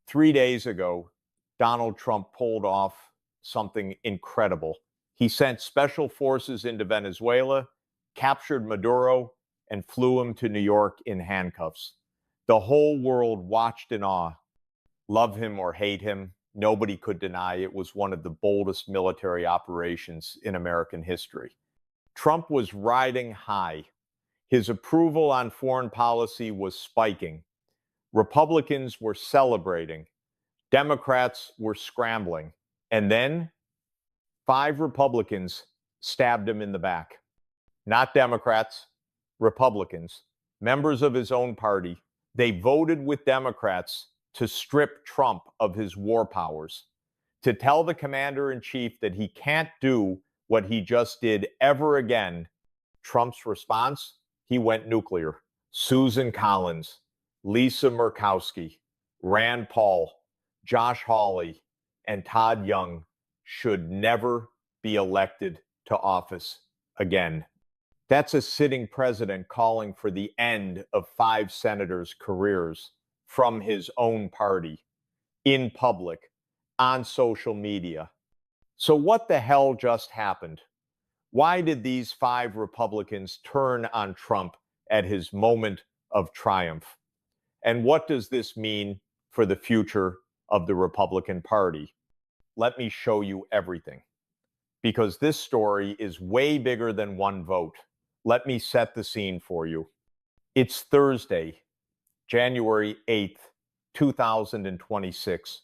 3 days ago, Donald Trump pulled off something incredible. He sent special forces into Venezuela, captured Maduro, and flew him to New York in handcuffs. The whole world watched in awe. Love him or hate him, nobody could deny it was one of the boldest military operations in American history. Trump was riding high. His approval on foreign policy was spiking. Republicans were celebrating. Democrats were scrambling. And then 5 Republicans stabbed him in the back. Not Democrats, Republicans, members of his own party. They voted with Democrats to strip Trump of his war powers, to tell the commander-in-chief that he can't do what he just did ever again. Trump's response? He went nuclear. Susan Collins, Lisa Murkowski, Rand Paul, Josh Hawley, and Todd Young should never be elected to office again. That's a sitting president calling for the end of 5 senators' careers from his own party, in public, on social media. So what the hell just happened? Why did these 5 Republicans turn on Trump at his moment of triumph? And what does this mean for the future of the Republican Party? Let me show you everything, because this story is way bigger than one vote. Let me set the scene for you. It's Thursday, January 8th, 2026.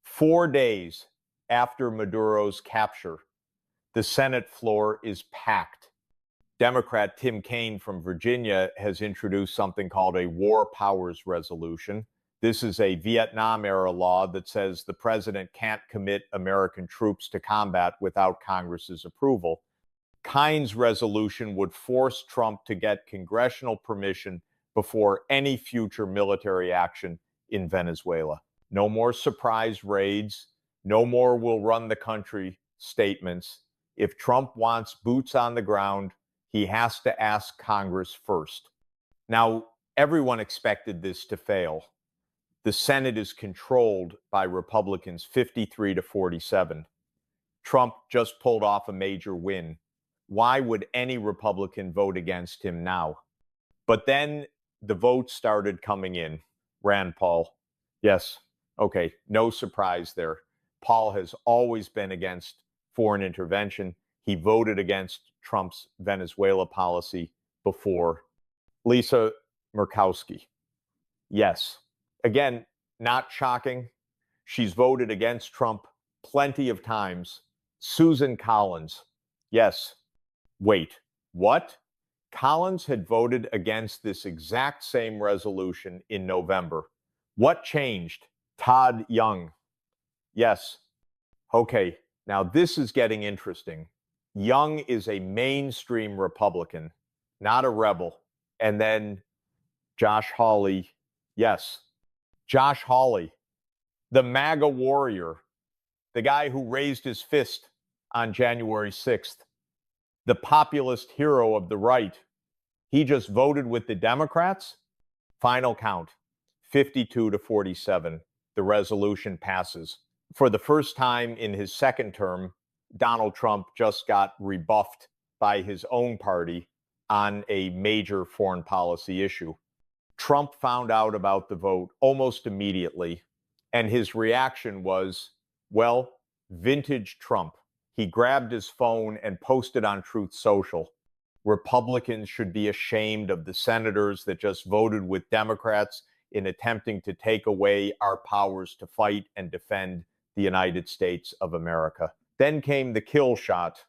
4 days after Maduro's capture, the Senate floor is packed. Democrat Tim Kaine from Virginia has introduced something called a War Powers Resolution. This is a Vietnam-era law that says the president can't commit American troops to combat without Congress's approval. Kaine's resolution would force Trump to get congressional permission before any future military action in Venezuela. No more surprise raids, no more "we'll run the country" statements. If Trump wants boots on the ground, he has to ask Congress first. Now, everyone expected this to fail. The Senate is controlled by Republicans 53-47. Trump just pulled off a major win. Why would any Republican vote against him now? But then the votes started coming in. Rand Paul. Yes, okay, no surprise there. Paul has always been against foreign intervention. He voted against Trump's Venezuela policy before. Lisa Murkowski. Yes. Again, not shocking. She's voted against Trump plenty of times. Susan Collins. Yes. Wait, what? Collins had voted against this exact same resolution in November. What changed? Todd Young. Yes. Okay, now this is getting interesting. Young is a mainstream Republican, not a rebel. And then Josh Hawley. Yes. Josh Hawley, the MAGA warrior, the guy who raised his fist on January 6th, the populist hero of the right. He just voted with the Democrats. Final count, 52-47. The resolution passes. For the first time in his second term, Donald Trump just got rebuffed by his own party on a major foreign policy issue. Trump found out about the vote almost immediately, and his reaction was, well, vintage Trump. He grabbed his phone and posted on Truth Social, Republicans should be ashamed of the senators that just voted with Democrats in attempting to take away our powers to fight and defend the United States of America. Then came the kill shot.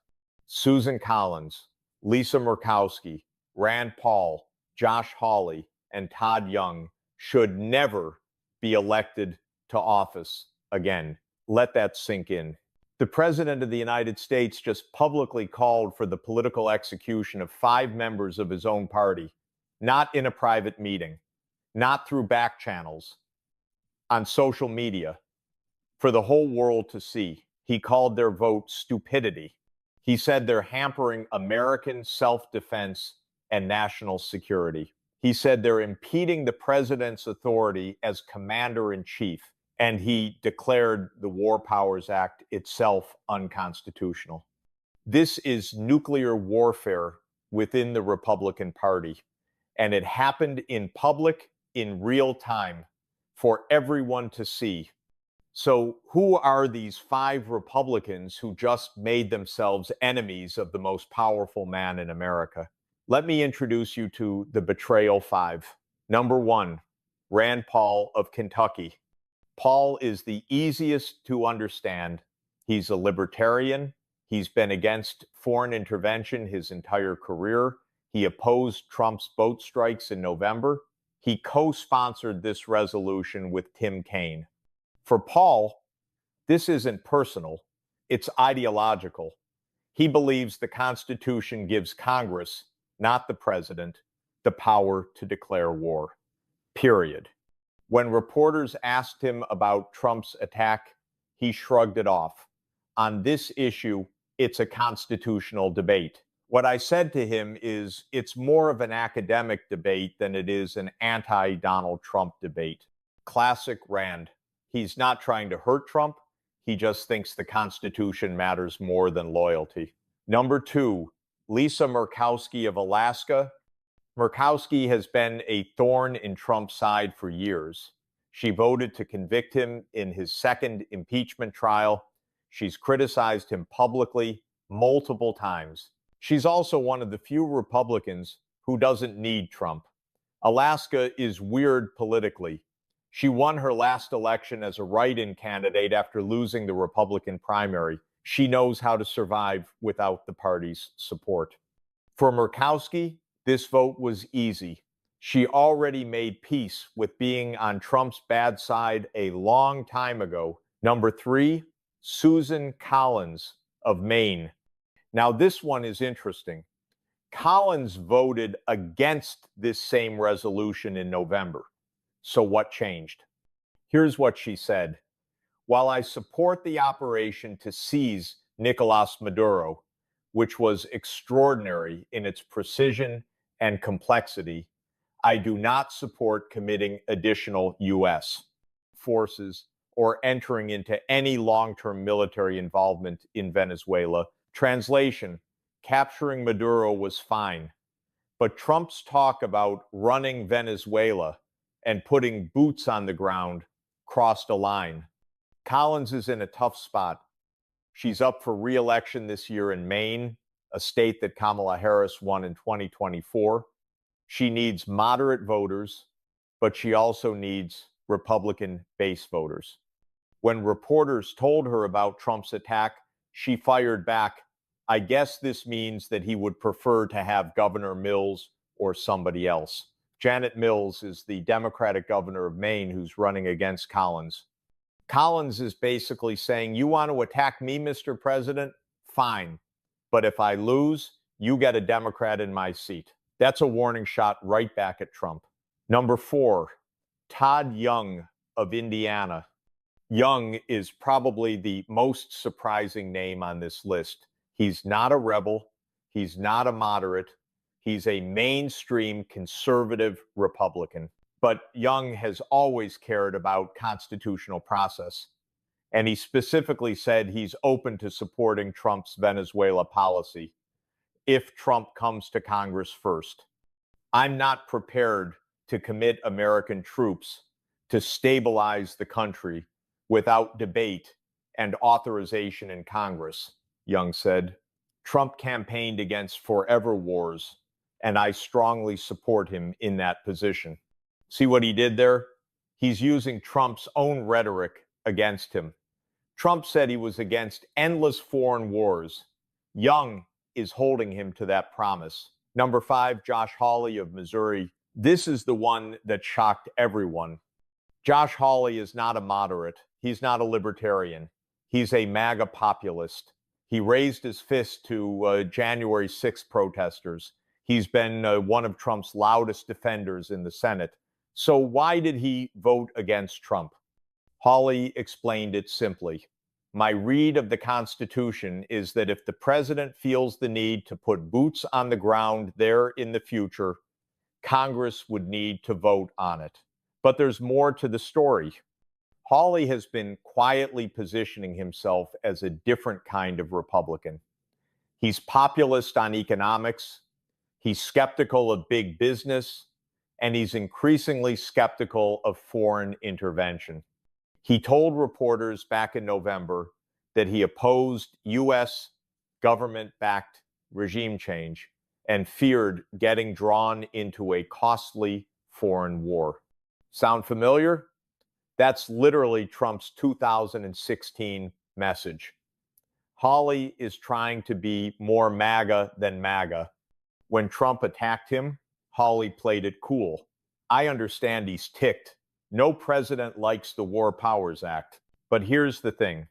Susan Collins, Lisa Murkowski, Rand Paul, Josh Hawley, and Todd Young should never be elected to office again. Let that sink in. The President of the United States just publicly called for the political execution of 5 members of his own party, not in a private meeting, not through back channels, on social media, for the whole world to see. He called their vote stupidity. He said they're hampering American self-defense and national security. He said they're impeding the president's authority as commander-in-chief. and he declared the War Powers Act itself unconstitutional. This is nuclear warfare within the Republican Party, and it happened in public, in real time, for everyone to see. So, who are these 5 Republicans who just made themselves enemies of the most powerful man in America? Let me introduce you to the Betrayal 5. Number 1, Rand Paul of Kentucky. Paul is the easiest to understand. He's a libertarian. He's been against foreign intervention his entire career. He opposed Trump's boat strikes in November. He co-sponsored this resolution with Tim Kaine. For Paul, this isn't personal, it's ideological. He believes the Constitution gives Congress, not the president, the power to declare war. Period. When reporters asked him about Trump's attack, he shrugged it off. On this issue, it's a constitutional debate. What I said to him is it's more of an academic debate than it is an anti-Donald Trump debate. Classic Rand. He's not trying to hurt Trump. He just thinks the Constitution matters more than loyalty. Number 2, Lisa Murkowski of Alaska. Murkowski has been a thorn in Trump's side for years. She voted to convict him in his second impeachment trial. She's criticized him publicly multiple times. She's also one of the few Republicans who doesn't need Trump. Alaska is weird politically. She won her last election as a write-in candidate after losing the Republican primary. She knows how to survive without the party's support. For Murkowski, this vote was easy. She already made peace with being on Trump's bad side a long time ago. Number 3, Susan Collins of Maine. Now, this one is interesting. Collins voted against this same resolution in November. So what changed? Here's what she said. While I support the operation to seize Nicolas Maduro, which was extraordinary in its precision and complexity, I do not support committing additional U.S. forces or entering into any long-term military involvement in Venezuela. Translation, capturing Maduro was fine, but Trump's talk about running Venezuela and putting boots on the ground crossed a line. Collins is in a tough spot. She's up for re-election this year in Maine, a state that Kamala Harris won in 2024. She needs moderate voters, but she also needs Republican base voters. When reporters told her about Trump's attack, she fired back, I guess this means that he would prefer to have Governor Mills or somebody else. Janet Mills is the Democratic governor of Maine who's running against Collins. Collins is basically saying, you want to attack me, Mr. President? Fine. But if I lose, you get a Democrat in my seat. That's a warning shot right back at Trump. Number 4, Todd Young of Indiana. Young is probably the most surprising name on this list. He's not a rebel. He's not a moderate. He's a mainstream conservative Republican. But Young has always cared about constitutional process. And he specifically said he's open to supporting Trump's Venezuela policy if Trump comes to Congress first. I'm not prepared to commit American troops to stabilize the country without debate and authorization in Congress, Young said. Trump campaigned against forever wars, and I strongly support him in that position. See what he did there? He's using Trump's own rhetoric against him. Trump said he was against endless foreign wars. Young is holding him to that promise. Number 5, Josh Hawley of Missouri. This is the one that shocked everyone. Josh Hawley is not a moderate. He's not a libertarian. He's a MAGA populist. He raised his fist to January 6th protesters. He's been one of Trump's loudest defenders in the Senate. So why did he vote against Trump? Hawley explained it simply. My read of the Constitution is that if the president feels the need to put boots on the ground there in the future, Congress would need to vote on it. But there's more to the story. Hawley has been quietly positioning himself as a different kind of Republican. He's populist on economics, he's skeptical of big business, and he's increasingly skeptical of foreign intervention. He told reporters back in November that he opposed U.S. government-backed regime change and feared getting drawn into a costly foreign war. Sound familiar? That's literally Trump's 2016 message. Hawley is trying to be more MAGA than MAGA. When Trump attacked him, Hawley played it cool. I understand he's ticked. No president likes the War Powers Act. But here's the thing.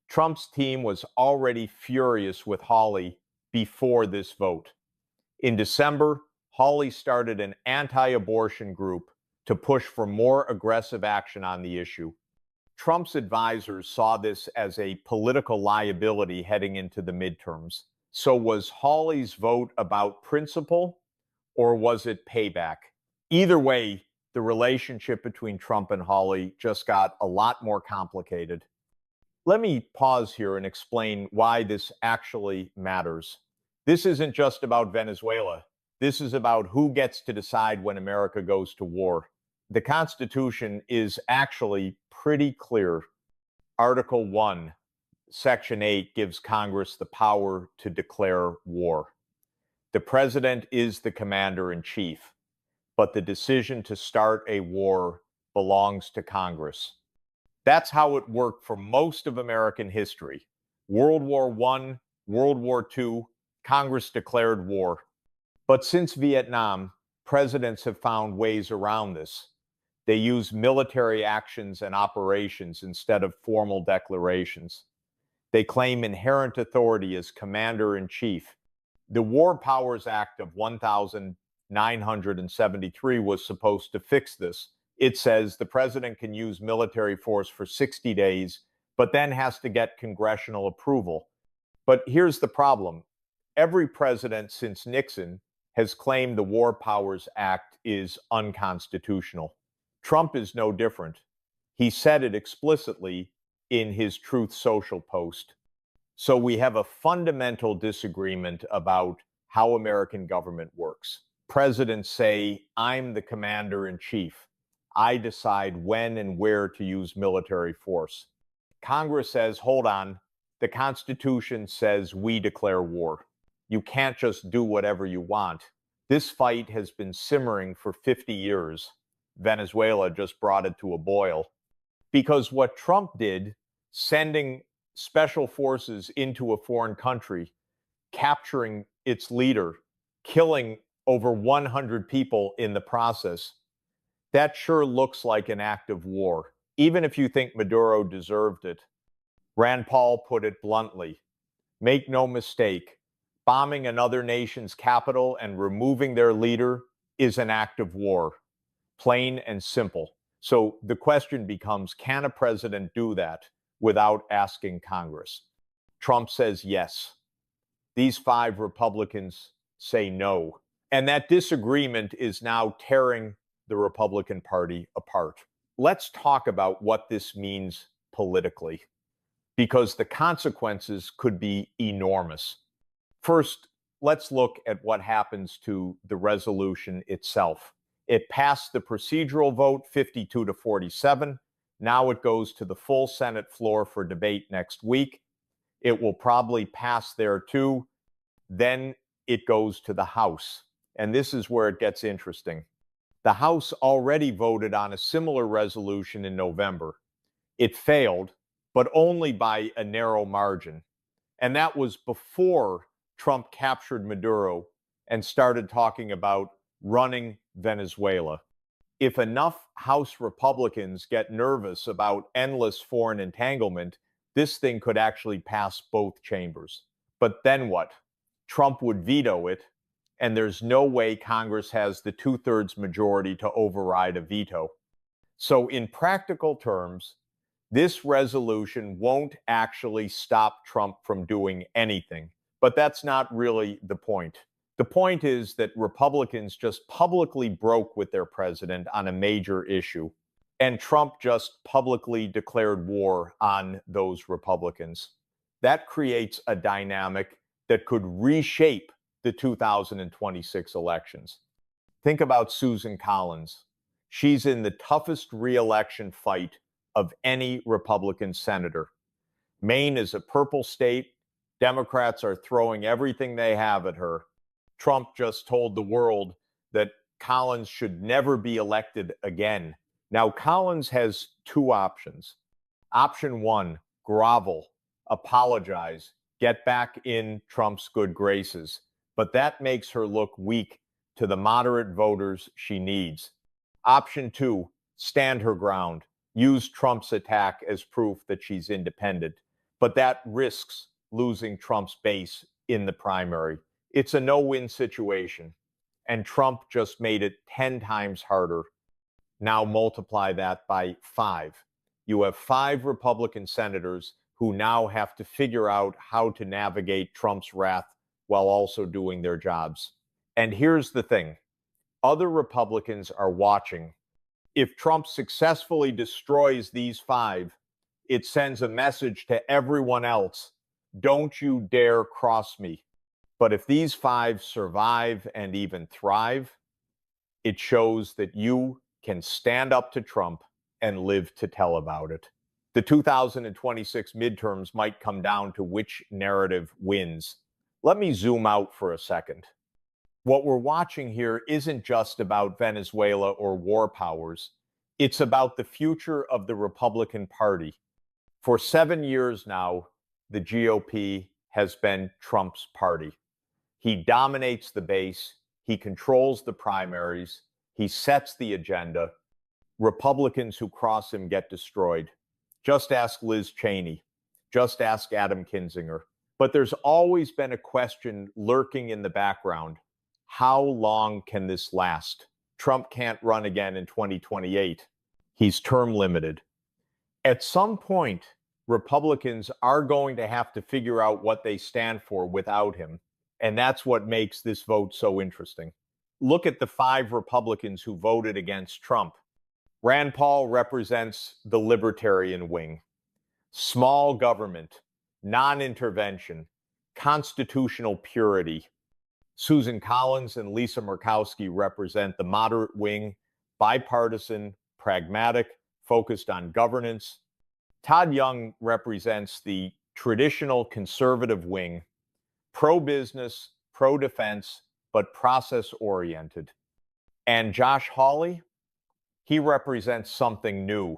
Trump's team was already furious with Hawley before this vote. In December, Hawley started an anti-abortion group to push for more aggressive action on the issue. Trump's advisors saw this as a political liability heading into the midterms. So was Hawley's vote about principle, or was it payback? Either way, the relationship between Trump and Hawley just got a lot more complicated. Let me pause here and explain why this actually matters. This isn't just about Venezuela. This is about who gets to decide when America goes to war. The Constitution is actually pretty clear. Article 1, Section 8 gives Congress the power to declare war. The president is the commander-in-chief, but the decision to start a war belongs to Congress. That's how it worked for most of American history. World War I, World War II, Congress declared war. But since Vietnam, presidents have found ways around this. They use military actions and operations instead of formal declarations. They claim inherent authority as commander-in-chief. The War Powers Act of 1973 was supposed to fix this. It says the president can use military force for 60 days, but then has to get congressional approval. But here's the problem. Every president since Nixon has claimed the War Powers Act is unconstitutional. Trump is no different. He said it explicitly in his Truth Social post. So we have a fundamental disagreement about how American government works. Presidents say, I'm the commander-in-chief. I decide when and where to use military force. Congress says, hold on, the Constitution says we declare war. You can't just do whatever you want. This fight has been simmering for 50 years. Venezuela just brought it to a boil. Because what Trump did, sending special forces into a foreign country, capturing its leader, killing over 100 people in the process, that sure looks like an act of war, even if you think Maduro deserved it. Rand Paul put it bluntly. Make no mistake, bombing another nation's capital and removing their leader is an act of war. Plain and simple. So the question becomes, can a president do that without asking Congress? Trump says yes. These 5 Republicans say no. And that disagreement is now tearing the Republican Party apart. Let's talk about what this means politically, because the consequences could be enormous. First, let's look at what happens to the resolution itself. It passed the procedural vote 52-47. Now it goes to the full Senate floor for debate next week. It will probably pass there too. Then it goes to the House. And this is where it gets interesting. The House already voted on a similar resolution in November. It failed, but only by a narrow margin. And that was before Trump captured Maduro and started talking about running Venezuela. If enough House Republicans get nervous about endless foreign entanglement, this thing could actually pass both chambers. But then what? Trump would veto it, and there's no way Congress has the 2/3 majority to override a veto. So in practical terms, this resolution won't actually stop Trump from doing anything. But that's not really the point. The point is that Republicans just publicly broke with their president on a major issue. And Trump just publicly declared war on those Republicans. That creates a dynamic that could reshape the 2026 elections. Think about Susan Collins. She's in the toughest reelection fight of any Republican senator. Maine is a purple state. Democrats are throwing everything they have at her. Trump just told the world that Collins should never be elected again. Now, Collins has two options. Option one, grovel, apologize, get back in Trump's good graces. But that makes her look weak to the moderate voters she needs. Option two, stand her ground, use Trump's attack as proof that she's independent. But that risks losing Trump's base in the primary. It's a no-win situation. And Trump just made it 10 times harder. Now multiply that by 5. You have 5 Republican senators who now have to figure out how to navigate Trump's wrath while also doing their jobs. And here's the thing. Other Republicans are watching. If Trump successfully destroys these 5, it sends a message to everyone else. Don't you dare cross me. But if these 5 survive and even thrive, it shows that you can stand up to Trump and live to tell about it. The 2026 midterms might come down to which narrative wins. Let me zoom out for a second. What we're watching here isn't just about Venezuela or war powers. It's about the future of the Republican Party. For 7 years now, the GOP has been Trump's party. He dominates the base. He controls the primaries. He sets the agenda. Republicans who cross him get destroyed. Just ask Liz Cheney. Just ask Adam Kinzinger. But there's always been a question lurking in the background. How long can this last? Trump can't run again in 2028. He's term limited. At some point, Republicans are going to have to figure out what they stand for without him. And that's what makes this vote so interesting. Look at the 5 Republicans who voted against Trump. Rand Paul represents the libertarian wing. Small government, non-intervention, constitutional purity. Susan Collins and Lisa Murkowski represent the moderate wing, bipartisan, pragmatic, focused on governance. Todd Young represents the traditional conservative wing, pro-business, pro-defense, but process-oriented. And Josh Hawley, he represents something new,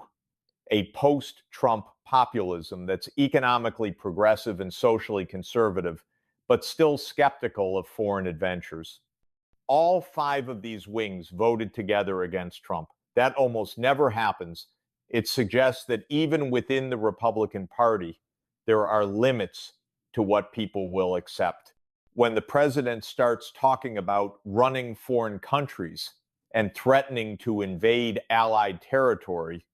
a post-Trump populism that's economically progressive and socially conservative, but still skeptical of foreign adventures. All 5 of these wings voted together against Trump. That almost never happens. It suggests that even within the Republican Party, there are limits to what people will accept. When the president starts talking about running foreign countries and threatening to invade allied territory,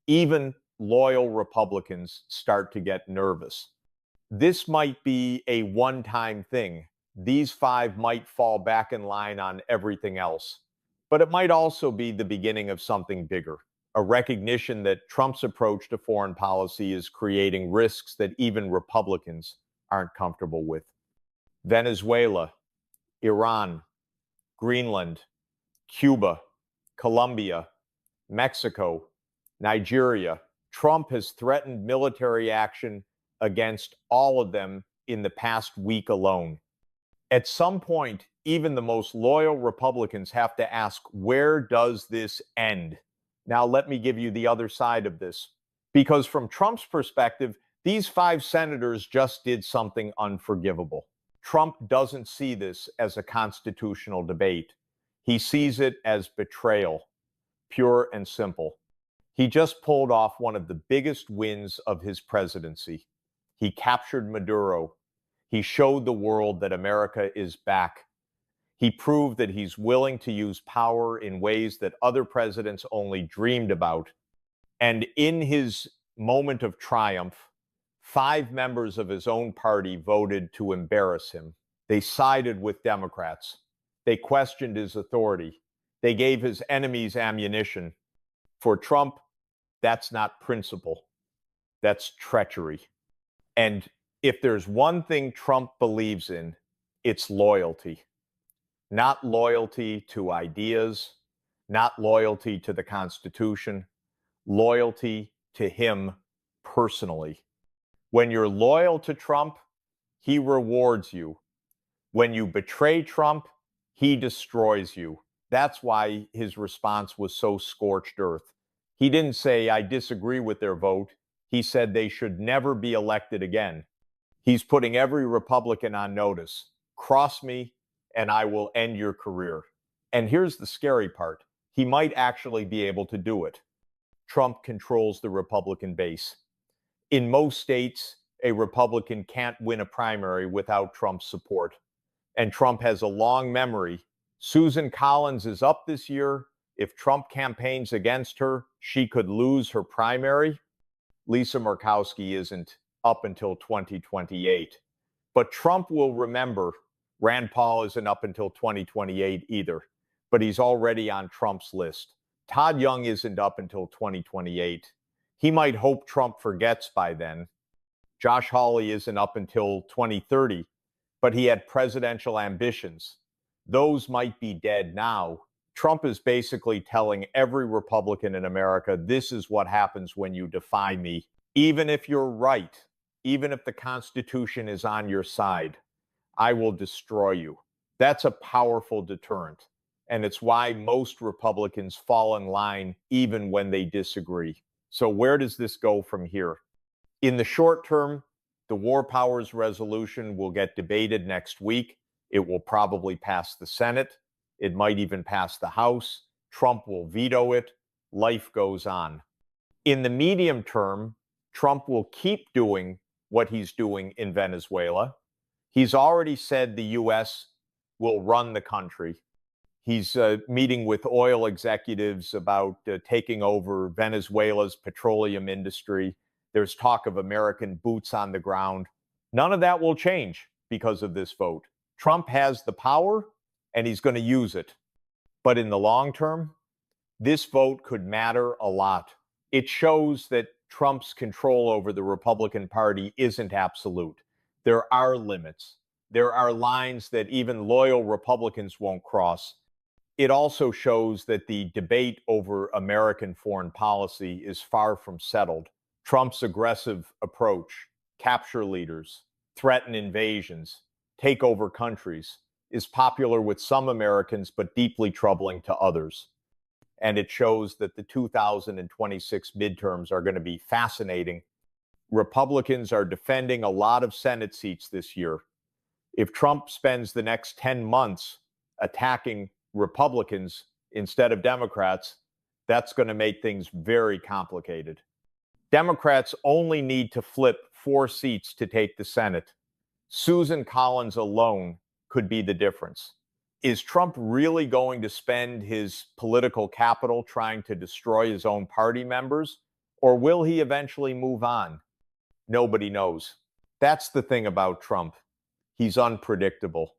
even loyal Republicans start to get nervous. This might be a one-time thing. These 5 might fall back in line on everything else. But it might also be the beginning of something bigger, a recognition that Trump's approach to foreign policy is creating risks that even Republicans aren't comfortable with. Venezuela, Iran, Greenland, Cuba, Colombia, Mexico, Nigeria. Trump has threatened military action against all of them in the past week alone. At some point, even the most loyal Republicans have to ask, where does this end? Now, let me give you the other side of this. Because from Trump's perspective, these 5 senators just did something unforgivable. Trump doesn't see this as a constitutional debate. He sees it as betrayal, pure and simple. He just pulled off one of the biggest wins of his presidency. He captured Maduro. He showed the world that America is back. He proved that he's willing to use power in ways that other presidents only dreamed about. And in his moment of triumph, 5 members of his own party voted to embarrass him. They sided with Democrats. They questioned his authority. They gave his enemies ammunition. For Trump, That's not principle. That's treachery. And if there's one thing Trump believes in, it's loyalty. Not loyalty to ideas, not loyalty to the Constitution, loyalty to him personally. When you're loyal to Trump, he rewards you. When you betray Trump, he destroys you. That's why his response was so scorched earth. He didn't say, I disagree with their vote. He said they should never be elected again. He's putting every Republican on notice. Cross me, and I will end your career. And here's the scary part. He might actually be able to do it. Trump controls the Republican base. In most states, a Republican can't win a primary without Trump's support. And Trump has a long memory. Susan Collins is up this year. If Trump campaigns against her, she could lose her primary. Lisa Murkowski isn't up until 2028. But Trump will remember Rand Paul isn't up until 2028 either, but he's already on Trump's list. Todd Young isn't up until 2028. He might hope Trump forgets by then. Josh Hawley isn't up until 2030, but he had presidential ambitions. Those might be dead now. Trump is basically telling every Republican in America, this is what happens when you defy me. Even if you're right, even if the Constitution is on your side, I will destroy you. That's a powerful deterrent. And it's why most Republicans fall in line even when they disagree. So where does this go from here? In the short term, the War Powers Resolution will get debated next week. It will probably pass the Senate. It might even pass the House. Trump will veto it. Life goes on. In the medium term, Trump will keep doing what he's doing in Venezuela. He's already said the U.S. will run the country. He's meeting with oil executives about taking over Venezuela's petroleum industry. There's talk of American boots on the ground. None of that will change because of this vote. Trump has the power, and he's going to use it. But in the long term, this vote could matter a lot. It shows that Trump's control over the Republican Party isn't absolute. There are limits. There are lines that even loyal Republicans won't cross. It also shows that the debate over American foreign policy is far from settled. Trump's aggressive approach, capture leaders, threaten invasions, take over countries, is popular with some Americans but deeply troubling to others. And it shows that the 2026 midterms are going to be fascinating. Republicans are defending a lot of Senate seats this year. If Trump spends the next 10 months attacking Republicans instead of Democrats, that's going to make things very complicated. Democrats only need to flip 4 seats to take the Senate. Susan Collins alone could be the difference. Is Trump really going to spend his political capital trying to destroy his own party members, or will he eventually move on? Nobody knows. That's the thing about Trump. He's unpredictable.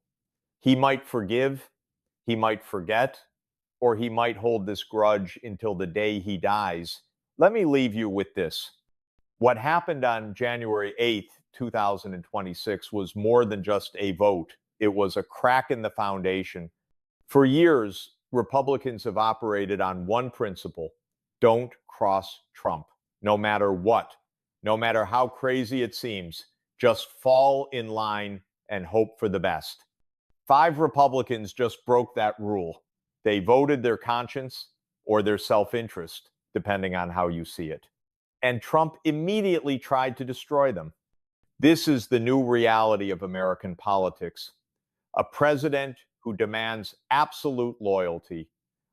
He might forgive, he might forget, or he might hold this grudge until the day he dies. Let me leave you with this. What happened on January 8th, 2026 was more than just a vote. It was a crack in the foundation. For years, Republicans have operated on one principle: don't cross Trump, no matter what, no matter how crazy it seems. Just fall in line and hope for the best. 5 Republicans just broke that rule. They voted their conscience or their self-interest, depending on how you see it. And Trump immediately tried to destroy them. This is the new reality of American politics. A president who demands absolute loyalty,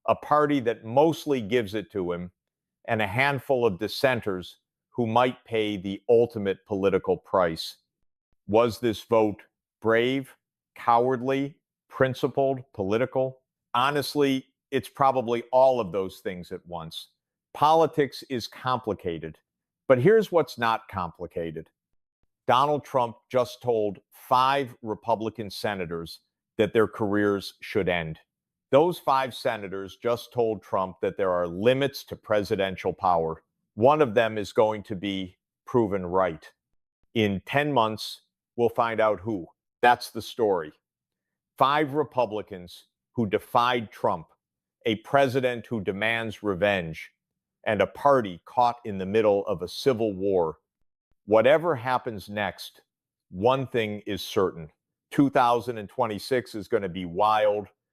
a party that mostly gives it to him, and a handful of dissenters who might pay the ultimate political price. Was this vote brave, cowardly, principled, political? Honestly, it's probably all of those things at once. Politics is complicated, but here's what's not complicated. Donald Trump just told 5 Republican senators that their careers should end. Those 5 senators just told Trump that there are limits to presidential power. One of them is going to be proven right. In 10 months, we'll find out who. That's the story. 5 Republicans who defied Trump, a president who demands revenge, and a party caught in the middle of a civil war. Whatever happens next, one thing is certain. 2026 is going to be wild,